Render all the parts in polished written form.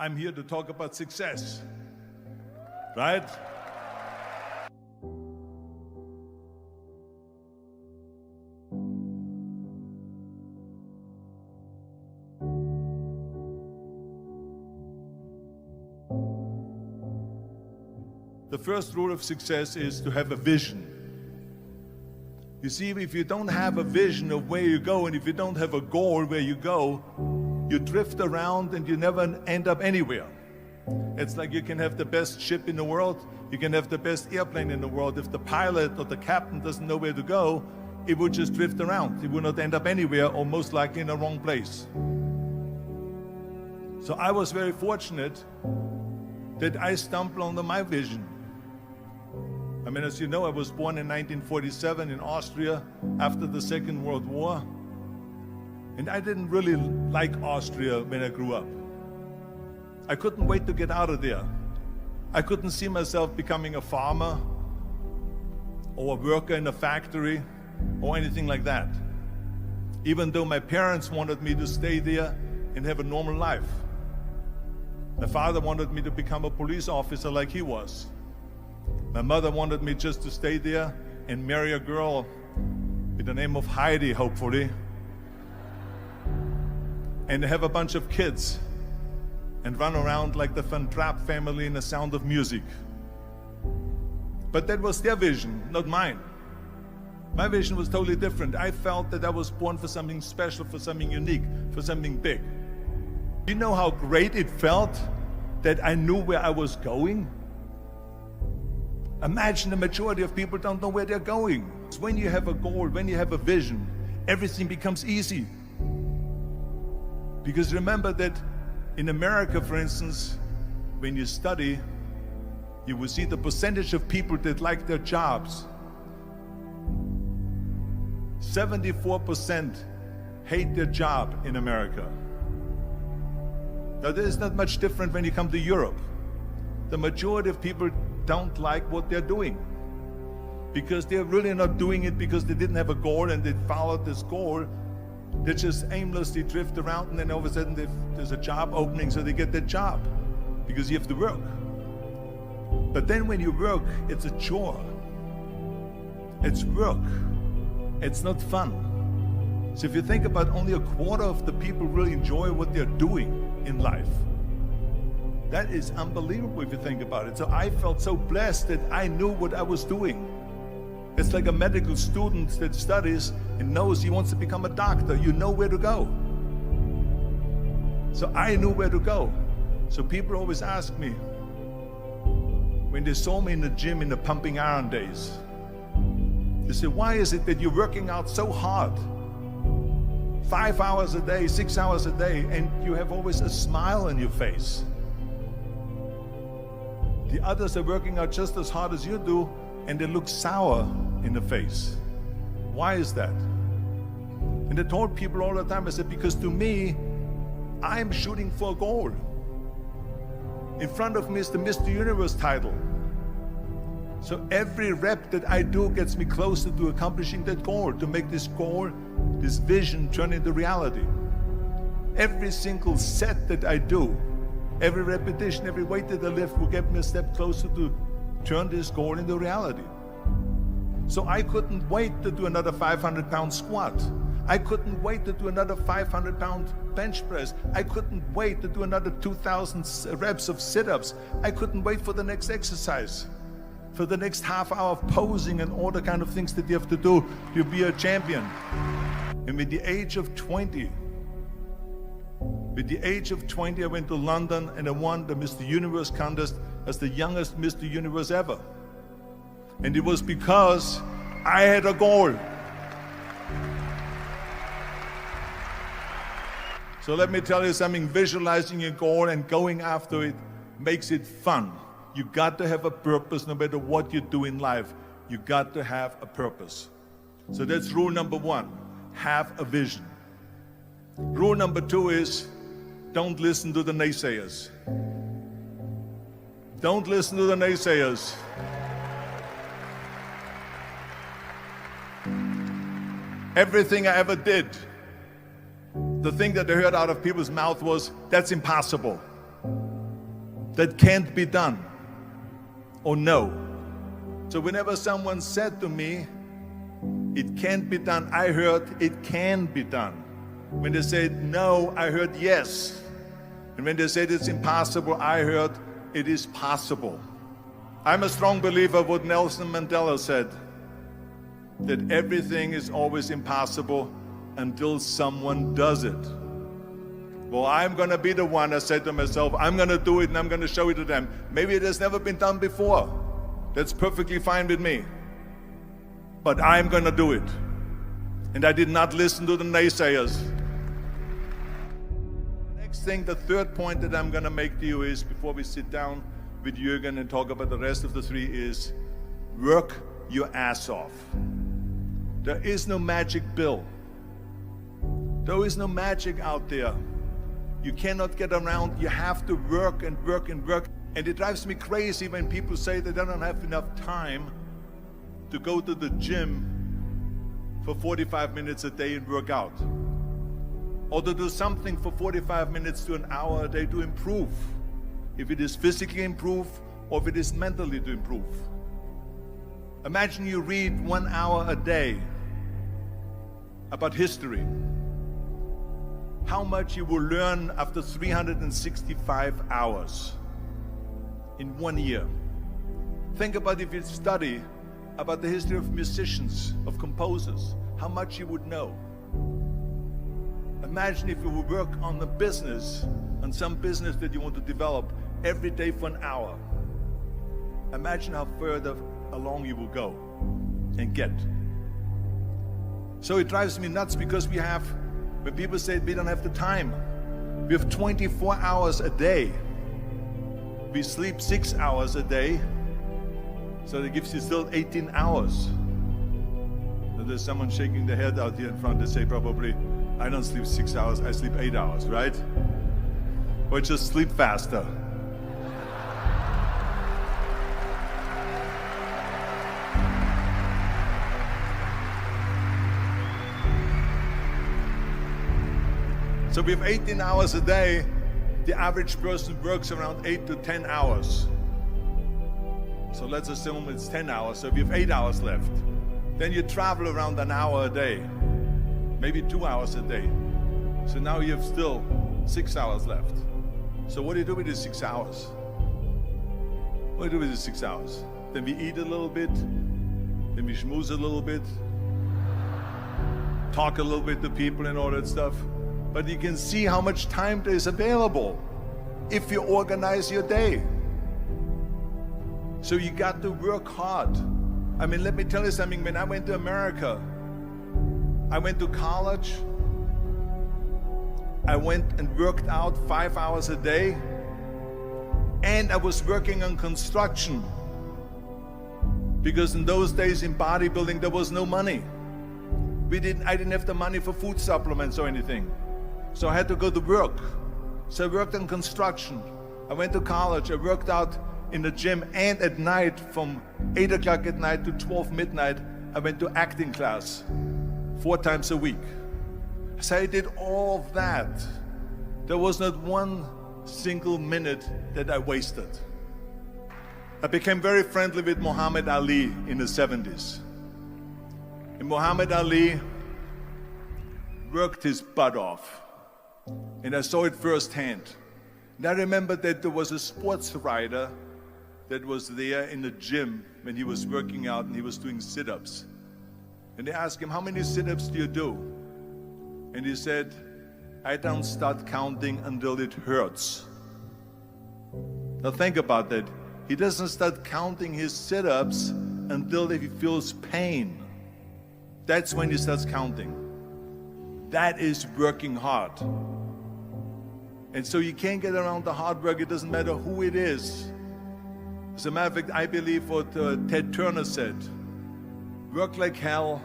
I'm here to talk about success, right? The first rule of success is to have a vision. You see, if you don't have a vision of where you go, and if you don't have a goal where you go, you drift around and you never end up anywhere. It's like you can have the best ship in the world, you can have the best airplane in the world. If the pilot or the captain doesn't know where to go, it would just drift around. It would not end up anywhere, or most likely in the wrong place. So I was very fortunate that I stumbled onto my vision. I mean, as you know, I was born in 1947 in Austria after the Second World War. And I didn't really like Austria when I grew up. I couldn't wait to get out of there. I couldn't see myself becoming a farmer or a worker in a factory or anything like that. Even though my parents wanted me to stay there and have a normal life. My father wanted me to become a police officer like he was. My mother wanted me just to stay there and marry a girl with the name of Heidi, hopefully, and have a bunch of kids and run around like the Van Trapp family in The Sound of Music. But that was their vision, not mine. My vision was totally different. I felt that I was born for something special, for something unique, for something big. Do you know how great it felt that I knew where I was going? Imagine the majority of people don't know where they're going. When you have a goal, when you have a vision, everything becomes easy. Because remember that in America, for instance, when you study, you will see the percentage of people that like their jobs. 74% hate their job in America. Now, this is not much different when you come to Europe. The majority of people don't like what they're doing because they're really not doing it because they didn't have a goal and they followed this goal. They just aimlessly drift around, and then all of a sudden there's a job opening, so they get that job because you have to work. But then when you work, it's a chore. It's work. It's not fun. So if you think about, only a quarter of the people really enjoy what they're doing in life. That is unbelievable if you think about it. So I felt so blessed that I knew what I was doing. It's like a medical student that studies and knows he wants to become a doctor. You know where to go. So I knew where to go. So people always ask me, when they saw me in the gym in the pumping iron days, they say, why is it that you're working out so hard? 5 hours a day, 6 hours a day, and you have always a smile on your face. The others are working out just as hard as you do, and they look sour in the face. Why is that? And I told people all the time, I said, because to me, I'm shooting for a goal. In front of me is the Mr. Universe title. So every rep that I do gets me closer to accomplishing that goal, to make this goal, this vision turn into reality. Every single set that I do, every repetition, every weight that I lift will get me a step closer to turn this goal into reality. So I couldn't wait to do another 500-pound squat. I couldn't wait to do another 500-pound bench press. I couldn't wait to do another 2,000 reps of sit-ups. I couldn't wait for the next exercise, for the next half hour of posing and all the kind of things that you have to do to be a champion. And with the age of 20, I went to London and I won the Mr. Universe contest as the youngest Mr. Universe ever. And it was because I had a goal. So let me tell you something, visualizing your goal and going after it makes it fun. You got to have a purpose no matter what you do in life. You got to have a purpose. So that's rule number one, have a vision. Rule number two is, don't listen to the naysayers. Don't listen to the naysayers. Everything I ever did, the thing that I heard out of people's mouth was, that's impossible. that can't be done or no. So whenever someone said to me, it can't be done, I heard it can be done. When they said no, I heard yes. And when they said it's impossible, I heard it is possible. I'm a strong believer of what Nelson Mandela said, that everything is always impossible until someone does it. Well, I'm going to be the one, I said to myself, I'm going to do it and I'm going to show it to them. Maybe it has never been done before. That's perfectly fine with me. But I'm going to do it. And I did not listen to the naysayers. The next thing, the third point that I'm going to make to you is, before we sit down with Jürgen and talk about the rest of the three, is work your ass off. There is no magic pill. There is no magic out there. You cannot get around. You have to work and work and work. And it drives me crazy when people say they don't have enough time to go to the gym for 45 minutes a day and work out, or to do something for 45 minutes to an hour a day to improve, if it is physically improve or if it is mentally to improve. Imagine you read 1 hour a day about history. How much you will learn after 365 hours in 1 year. Think about if you study about the history of musicians, of composers, how much you would know. Imagine if you would work on a business, on some business that you want to develop every day for an hour. Imagine how further along you will go and get. So it drives me nuts because when people say we don't have the time, we have 24 hours a day. We sleep 6 hours a day, so that gives you still 18 hours. So there's someone shaking their head out here in front. They say probably, I don't sleep 6 hours, I sleep 8 hours, right? Or just sleep faster. So we have 18 hours a day. The average person works around 8 to 10 hours. So let's assume it's 10 hours, so we have 8 hours left. Then you travel around an hour a day, maybe 2 hours a day. So now you have still 6 hours left. So what do you do with these 6 hours? What do you do with these 6 hours? Then we eat a little bit, then we schmooze a little bit, talk a little bit to people and all that stuff. But you can see how much time there is available if you organize your day. So you got to work hard. I mean, let me tell you something. When I went to America, I went to college. I went and worked out 5 hours a day. And I was working on construction. Because in those days in bodybuilding, there was no money. I didn't have the money for food supplements or anything. So I had to go to work. So I worked on construction. I went to college. I worked out in the gym, and at night from 8 o'clock at night to 12 midnight, I went to acting class 4 times a week. So I did all of that. There was not one single minute that I wasted. I became very friendly with Muhammad Ali in the 70s. And Muhammad Ali worked his butt off. And I saw it firsthand. And I remember that there was a sports writer that was there in the gym when he was working out and he was doing sit-ups. And they asked him, how many sit-ups do you do? And he said, I don't start counting until it hurts. Now think about that. He doesn't start counting his sit-ups until he feels pain. That's when he starts counting. That is working hard. And so you can't get around the hard work. It doesn't matter who it is. As a matter of fact, I believe what Ted Turner said, work like hell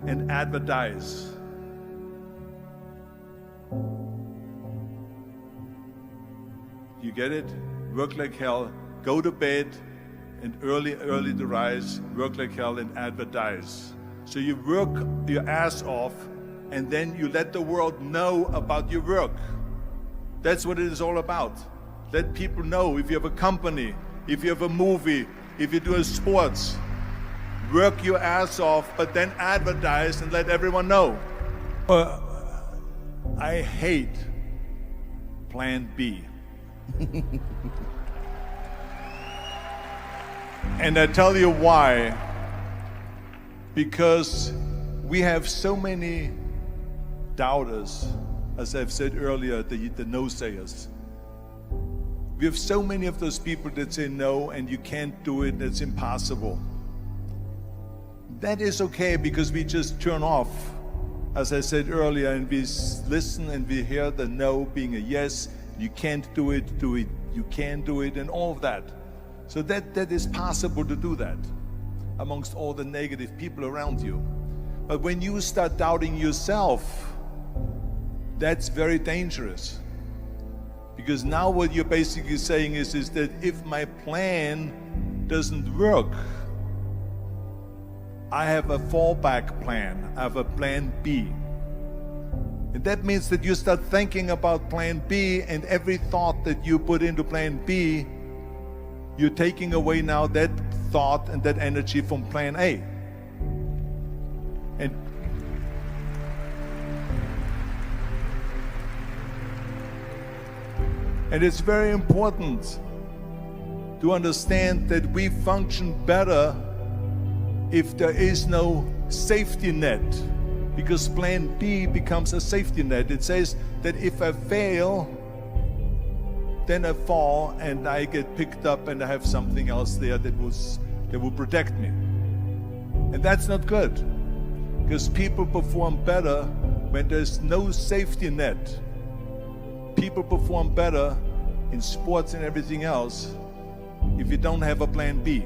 and advertise. You get it? Work like hell, go to bed, and early to rise, work like hell and advertise. So you work your ass off, and then you let the world know about your work. That's what it is all about. Let people know if you have a company, if you have a movie, if you do a sports. Work your ass off, but then advertise and let everyone know. I hate plan B. And I tell you why. Because we have so many doubters, as I've said earlier, the no-sayers. We have so many of those people that say no and you can't do it, it's impossible. That is okay because we just turn off, as I said earlier, and we listen and we hear the no being a yes. You can't do it, you can do it, and all of that. So that is possible to do that amongst all the negative people around you. But when you start doubting yourself, that's very dangerous. Because now what you're basically saying is that if my plan doesn't work, I have a fallback plan, I have a plan B. And that means that you start thinking about plan B, and every thought that you put into plan B, you're taking away now that thought and that energy from plan A. And it's very important to understand that we function better if there is no safety net, because plan B becomes a safety net. It says that if I fail, then I fall and I get picked up and I have something else there that will protect me. And that's not good, because people perform better when there's no safety net. People perform better in sports and everything else if you don't have a plan B.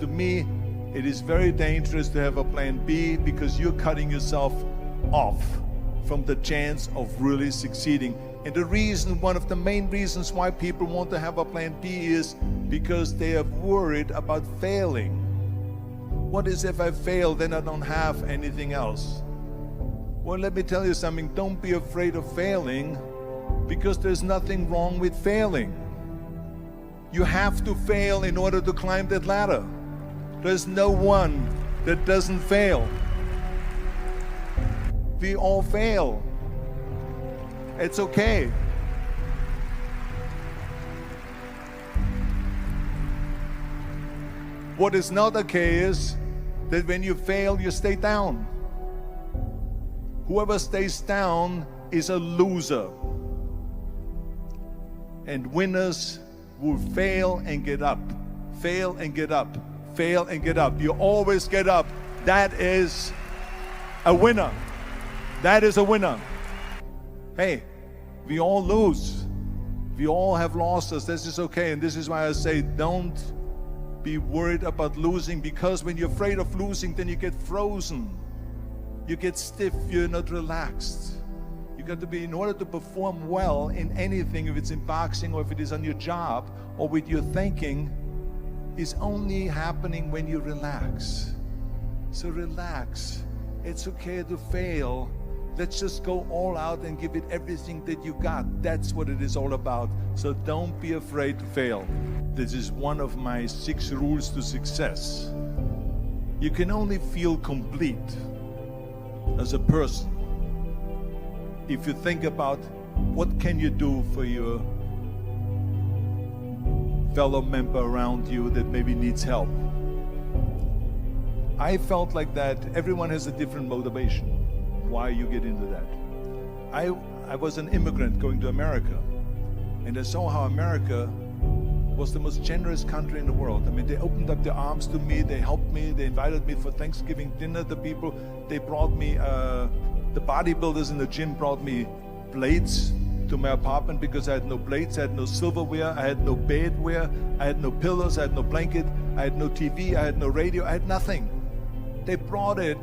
To me, it is very dangerous to have a plan B, because you're cutting yourself off from the chance of really succeeding. And the reason, one of the main reasons why people want to have a plan B is because they are worried about failing. What is if I fail, then I don't have anything else? Well, let me tell you something. Don't be afraid of failing, because there's nothing wrong with failing. You have to fail in order to climb that ladder. There's no one that doesn't fail. We all fail. It's okay. What is not okay is that when you fail, you stay down. Whoever stays down is a loser. And winners will fail and get up, fail and get up, fail and get up. You always get up. That is a winner. That is a winner. Hey, we all lose. We all have losses. This is okay. And this is why I say don't be worried about losing, because when you're afraid of losing, then you get frozen. You get stiff. You're not relaxed. You got to be, in order to perform well in anything, if it's in boxing or if it is on your job or with your thinking, is only happening when you relax. So relax. It's okay to fail. Let's just go all out and give it everything that you got. That's what it is all about. So don't be afraid to fail. This is one of my 6 rules to success. You can only feel complete as a person if you think about what can you do for your fellow member around you that maybe needs help. I felt like that. Everyone has a different motivation why you get into that. I was an immigrant going to America, and I saw how America was the most generous country in the world. I mean, they opened up their arms to me, they helped me, they invited me for Thanksgiving dinner. The people, they brought me, the bodybuilders in the gym brought me plates to my apartment because I had no plates, I had no silverware, I had no bedware, I had no pillows, I had no blanket, I had no TV, I had no radio, I had nothing. They brought it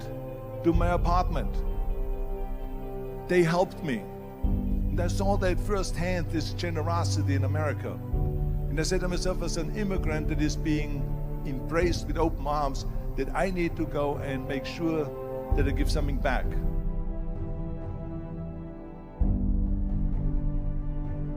to my apartment. They helped me. And I saw that firsthand, this generosity in America. And I said to myself, as an immigrant that is being embraced with open arms, that I need to go and make sure that I give something back.